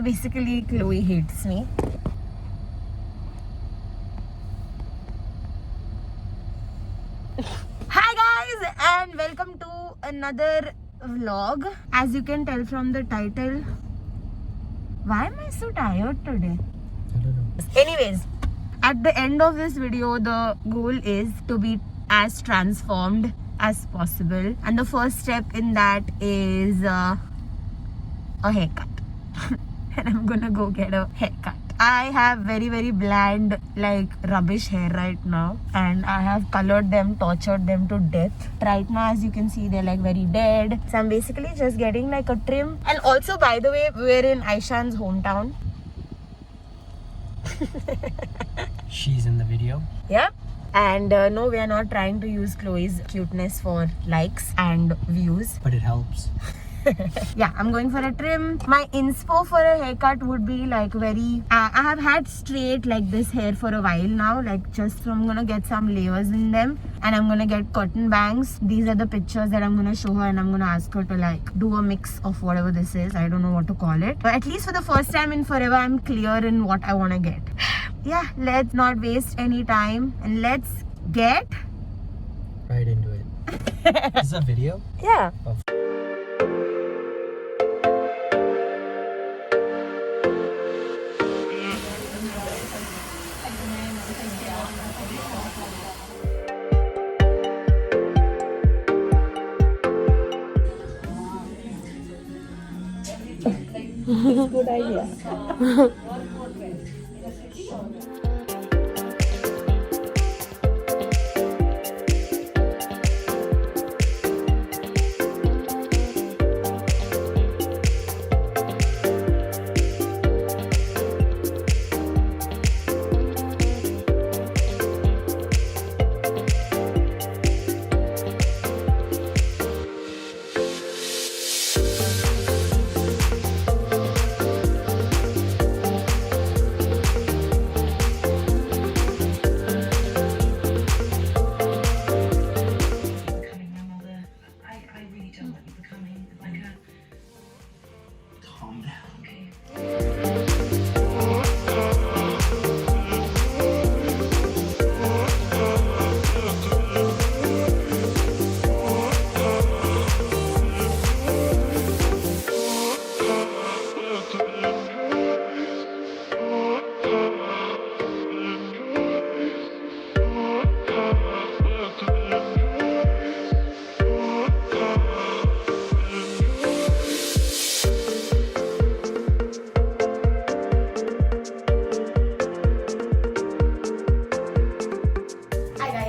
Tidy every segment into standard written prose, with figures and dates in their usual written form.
basically Chloe hates me. Hi guys and welcome to another vlog. As you can tell from the title, why am I so tired today? I don't know. Anyways, at the end of this video, the goal is to be as transformed as possible, and the first step in that is a haircut. And I'm gonna go get a haircut. I have very bland, like rubbish hair right now, and I have colored them, tortured them to death. Right now, as you can see, they're like very dead. So I'm basically just getting like a trim. And also, by the way, we're in Aishan's hometown. She's in the video. Yeah. And no, we are not trying to use Chloe's cuteness for likes and views. But it helps. Yeah, I'm going for a trim. My inspo for a haircut would be like very... I have had straight like this hair for a while now. Like just so I'm gonna get some layers in them. And I'm gonna get cotton bangs. These are the pictures that I'm gonna show her. And I'm gonna ask her to like do a mix of whatever this is. I don't know what to call it. But at least for the first time in forever, I'm clear in what I wanna get. Yeah, let's not waste any time. And let's get... Right into it. Is this a video? Yeah. Of Good idea. calm down.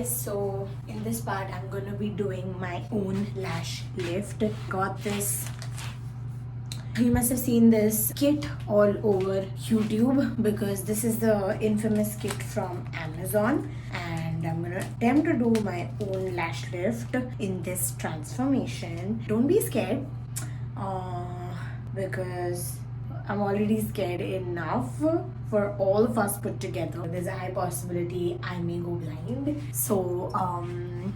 So in this part I'm gonna be doing my own lash lift. Got this, you must have seen this kit all over YouTube because this is the infamous kit from Amazon, and I'm gonna attempt to do my own lash lift in this transformation. Don't be scared because I'm already scared enough for all of us put together. There's a high possibility I may go blind. So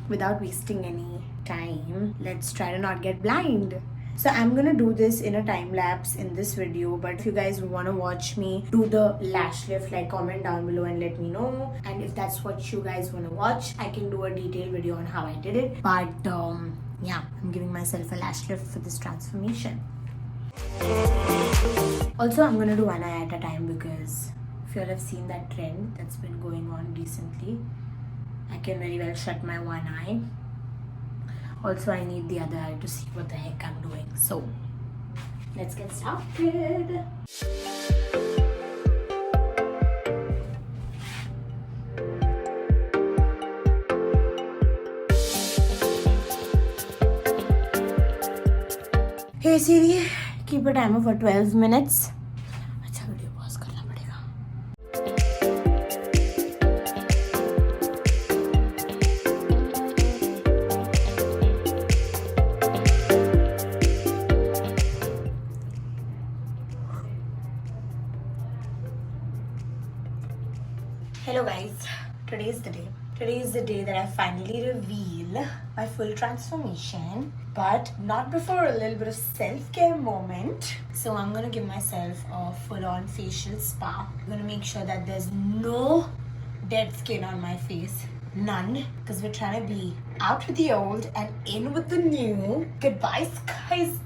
without wasting any time, let's try to not get blind. So I'm gonna do this in a time lapse in this video, but if you guys wanna watch me do the lash lift, like comment down below and let me know. And if that's what you guys wanna watch, I can do a detailed video on how I did it. But yeah, I'm giving myself a lash lift for this transformation. Also, I'm gonna do one eye at a time because if you all have seen that trend that's been going on recently, I can very well shut my one eye. Also, I need the other eye to see what the heck I'm doing. So, let's get started. Hey Siri, keep a timer for 12 minutes. अच्छा video pause करना पड़ेगा. Hello guys, today is the day. Today is the day that I finally reveal my full transformation, but not before a little bit of self-care moment. So I'm gonna give myself a full-on facial spa. I'm gonna make sure that there's no dead skin on my face. None, because we're trying to be out with the old and in with the new. Goodbye skies.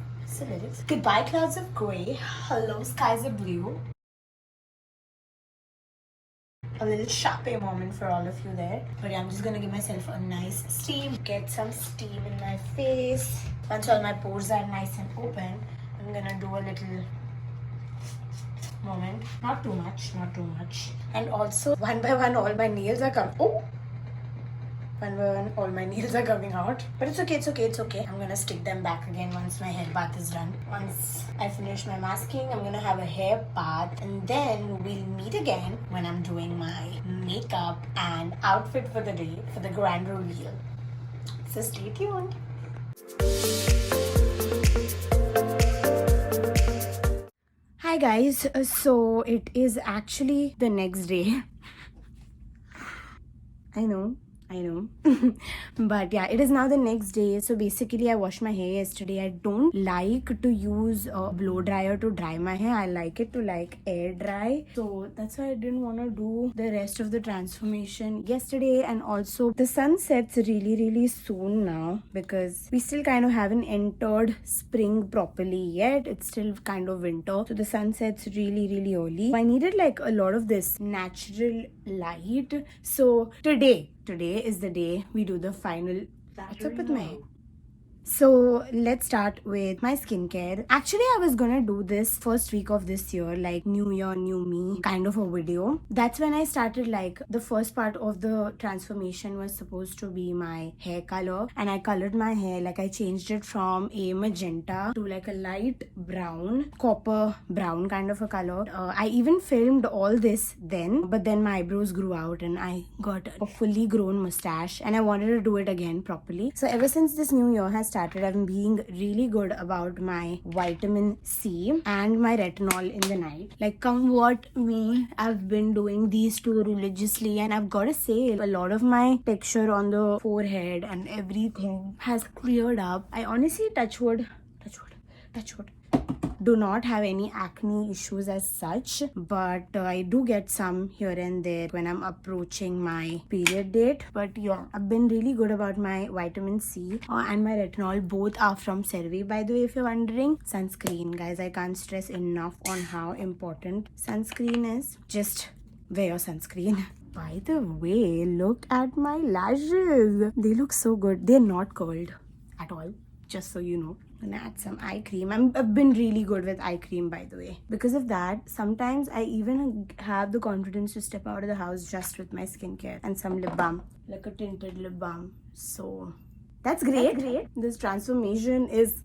Goodbye clouds of grey. Hello skies of blue. A little Sharpay moment for all of you there. But yeah, I'm just gonna give myself a nice steam. Get some steam in my face. Once all my pores are nice and open, I'm gonna do a little moment. Not too much, not too much. And also, one by one, all my nails are coming. Oh! One by one, all my nails are coming out. But it's okay, it's okay, it's okay. I'm gonna stick them back again once my hair bath is done. Once I finish my masking, I'm gonna have a hair bath. And then we'll meet again when I'm doing my makeup and outfit for the day, for the grand reveal. So stay tuned. Hi guys, so it is actually the next day. I know. But yeah, it is now the next day. So basically I washed my hair yesterday. I don't like to use a blow dryer to dry my hair. I like it to like air dry. So that's why I didn't want to do the rest of the transformation yesterday. And also the sun sets really soon now, because we still kind of haven't entered spring properly yet. It's still kind of winter. So the sun sets really early. I needed like a lot of this natural light. So today is the day we do the final. What's up with my hair? So let's start with my skincare. Actually, I was gonna do this first week of this year, like new year, new me kind of a video. That's when I started, like the first part of the transformation was supposed to be my hair color, and I colored my hair, like I changed it from a magenta to like a light brown, copper brown kind of a color. I even filmed all this then, but then my eyebrows grew out and I got a fully grown mustache and I wanted to do it again properly. So ever since this new year has started, I'm being really good about my vitamin C and my retinol in the night. Like come what may, I've been doing these two religiously, and I've got to say a lot of my texture on the forehead and everything has cleared up. I honestly, touch wood, do not have any acne issues as such, but I do get some here and there when I'm approaching my period date. But yeah, I've been really good about my vitamin C and my retinol. Both are from CeraVe, by the way, if you're wondering. Sunscreen, guys, I can't stress enough on how important sunscreen is. Just wear your sunscreen. By the way, look at my lashes. They look so good. They're not curled at all, just so you know. I'm gonna add some eye cream. I've been really good with eye cream, by the way. Because of that, sometimes I even have the confidence to step out of the house just with my skincare and some lip balm, like a tinted lip balm. So that's great. This transformation is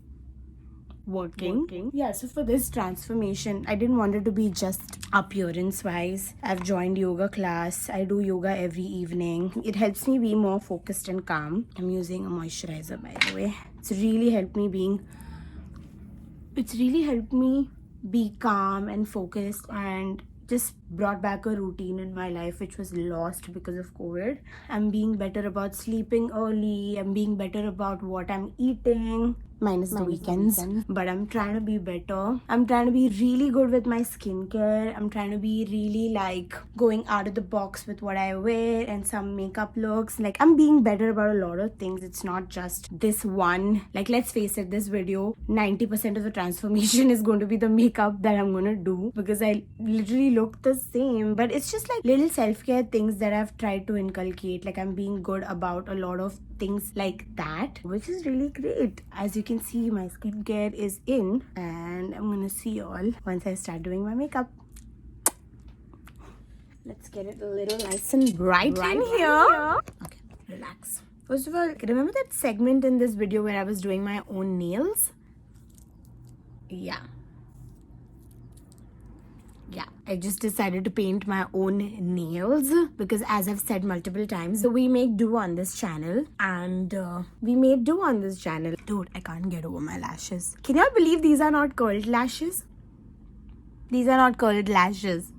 working. Yeah, so for this transformation, I didn't want it to be just appearance wise. I've joined yoga class. I do yoga every evening. It helps me be more focused and calm. I'm using a moisturizer, by the way. It's really helped me be calm and focused, and just brought back a routine in my life which was lost because of COVID. I'm being better about sleeping early. I'm being better about what I'm eating. Minus the weekends. But I'm trying to be better. I'm trying to be really good with my skincare. I'm trying to be really like going out of the box with what I wear and some makeup looks. Like I'm being better about a lot of things. It's not just this one. Like let's face it, this video, 90% of the transformation is going to be the makeup that I'm gonna do, because I literally look the same. But it's just like little self-care things that I've tried to inculcate. Like I'm being good about a lot of things like that, which is really great. As you can see, my skincare is in, and I'm gonna see y'all once I start doing my makeup. Let's get it a little nice and bright in here. Okay, relax. First of all, remember that segment in this video where I was doing my own nails? Yeah, I just decided to paint my own nails because, as I've said multiple times, we make do on this channel, and we made do on this channel. Dude, I can't get over my lashes. Can y'all believe these are not curled lashes? These are not curled lashes.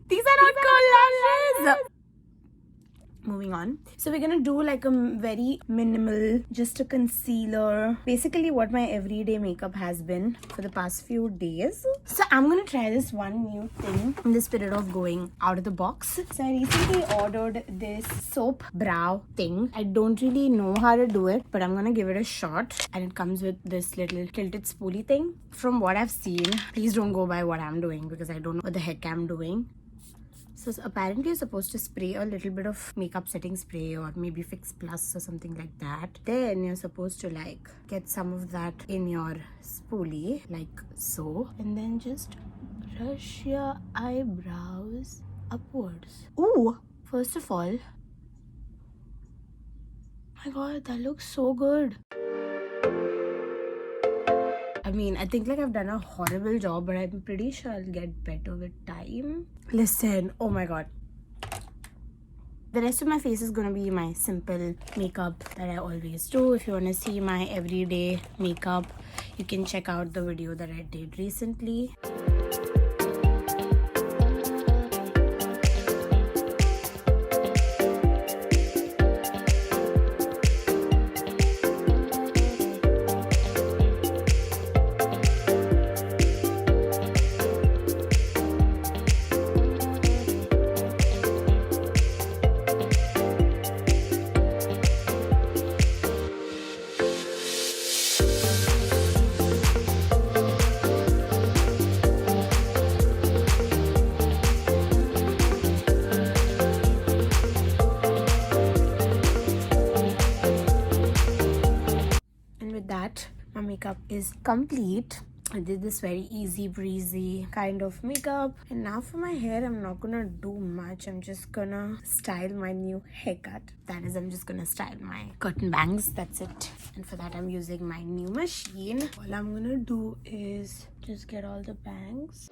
These are not curled lashes. moving on. So we're gonna do like a very minimal, just a concealer. Basically what my everyday makeup has been for the past few days. So I'm gonna try this one new thing in the spirit of going out of the box. So I recently ordered this soap brow thing. I don't really know how to do it, but I'm gonna give it a shot. And it comes with this little tilted spoolie thing. From what I've seen, please don't go by what I'm doing because I don't know what the heck I'm doing. So apparently you're supposed to spray a little bit of makeup setting spray or maybe Fix Plus or something like that. Then you're supposed to like get some of that in your spoolie like so. And then just brush your eyebrows upwards. Ooh! First of all, my god, that looks so good. I mean, I think like I've done a horrible job, but I'm pretty sure I'll get better with time. Listen, oh my god. The rest of my face is gonna be my simple makeup that I always do. If you wanna see my everyday makeup, you can check out the video that I did recently. My makeup is complete. I did this very easy breezy kind of makeup, and now for my hair I'm not gonna do much. I'm just gonna style my new haircut. That is, I'm just gonna style my curtain bangs. That's it. And for that I'm using my new machine. All I'm gonna do is just get all the bangs.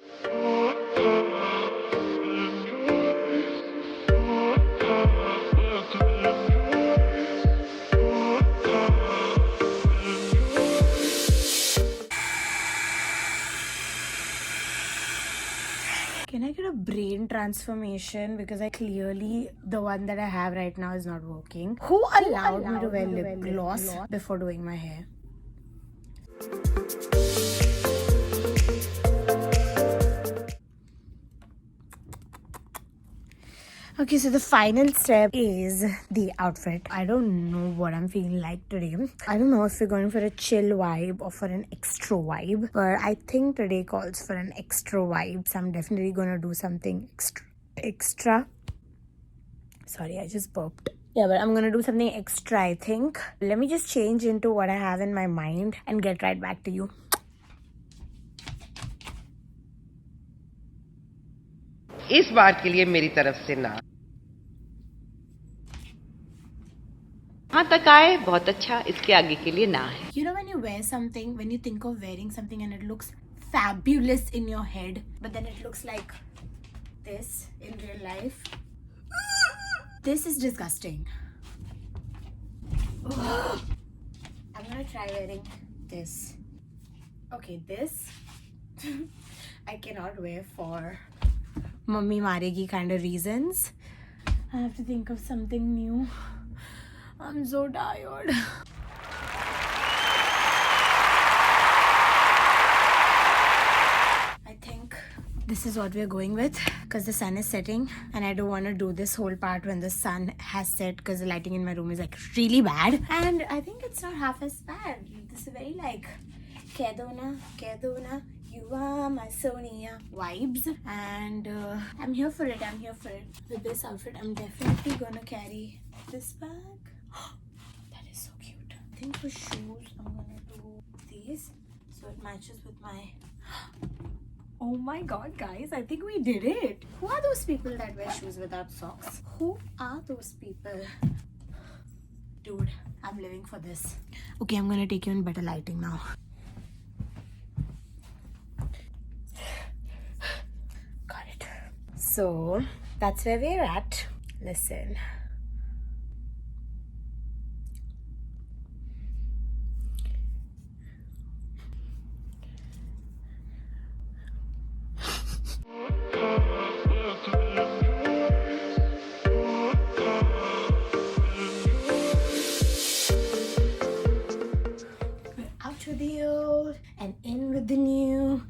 Can I get a brain transformation? Because I clearly, the one that I have right now is not working. Who allowed me to wear lip gloss before doing my hair? Okay, so the final step is the outfit. I don't know what I'm feeling like today. I don't know if we're going for a chill vibe or for an extra vibe, but I think today calls for an extra vibe. So I'm definitely gonna do something extra. Sorry, I just burped. Yeah, but I'm gonna do something extra, I think. Let me just change into what I have in my mind and get right back to you. इस बार के लिए मेरी तरफ से ना हाँ तक आए बहुत अच्छा इसके आगे के लिए ना है. You know when you wear something, when you think of wearing something and it looks fabulous in your head, but then it looks like this in real life. This is disgusting. I'm gonna try wearing this. Okay, this I cannot wear for mummy maregi kind of reasons. I have to think of something new. I'm so tired. I think this is what we're going with because the sun is setting and I don't want to do this whole part when the sun has set because the lighting in my room is like really bad. And I think it's not half as bad. This is very like Kedona, you are my Sonia vibes, and I'm here for it. With this outfit, I'm definitely gonna carry this bag. That is so cute. I think for shoes, I'm gonna do these so it matches with my. Oh my god, guys, I think we did it. Who are those people that wear shoes without socks? Who are those people? Dude, I'm living for this. Okay, I'm gonna take you in better lighting now. So that's where we're at. Listen.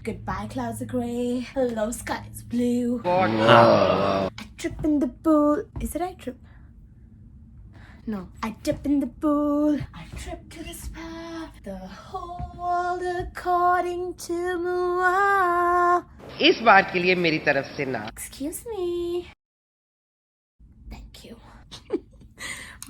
Goodbye, clouds are grey. Hello, sky is blue. What? I trip in the pool. Is it I trip? No. I dip in the pool. I trip to the spa. The whole world according to Mua. इस बार के लिए मेरी तरफ से ना. Excuse me. Thank you.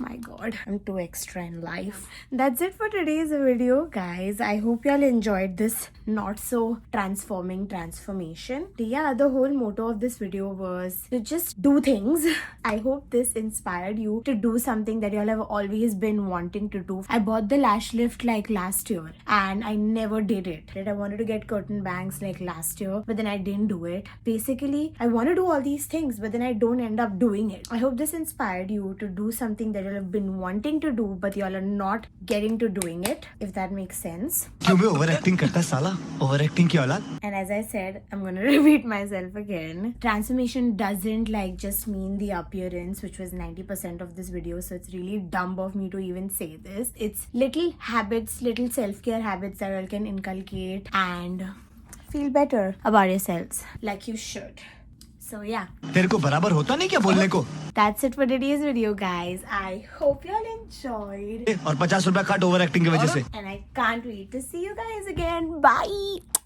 My god, I'm too extra in life. That's it for today's video, guys. I hope y'all enjoyed this not so transformation. Yeah, the whole motto of this video was to just do things. I hope this inspired you to do something that y'all have always been wanting to do. I bought the lash lift like last year and I never did it. I wanted to get curtain bangs like last year, but then I didn't do it. Basically, I want to do all these things, but then I don't end up doing it. I hope this inspired you to do something that have been wanting to do, but y'all are not getting to doing it, if that makes sense. क्यों बे overacting करता साला? Overacting की औलाद? And as I said, I'm gonna repeat myself again. Transformation doesn't like just mean the appearance, which was 90% of this video, so it's really dumb of me to even say this. It's little habits, little self-care habits that you can inculcate and feel better about yourselves, like you should. So yeah. तेरे को बराबर होता नहीं क्या बोलने को? That's it for today's video, guys. I hope you all enjoyed. और 50 रुपया काट overacting की वजह से. And I can't wait to see you guys again. Bye.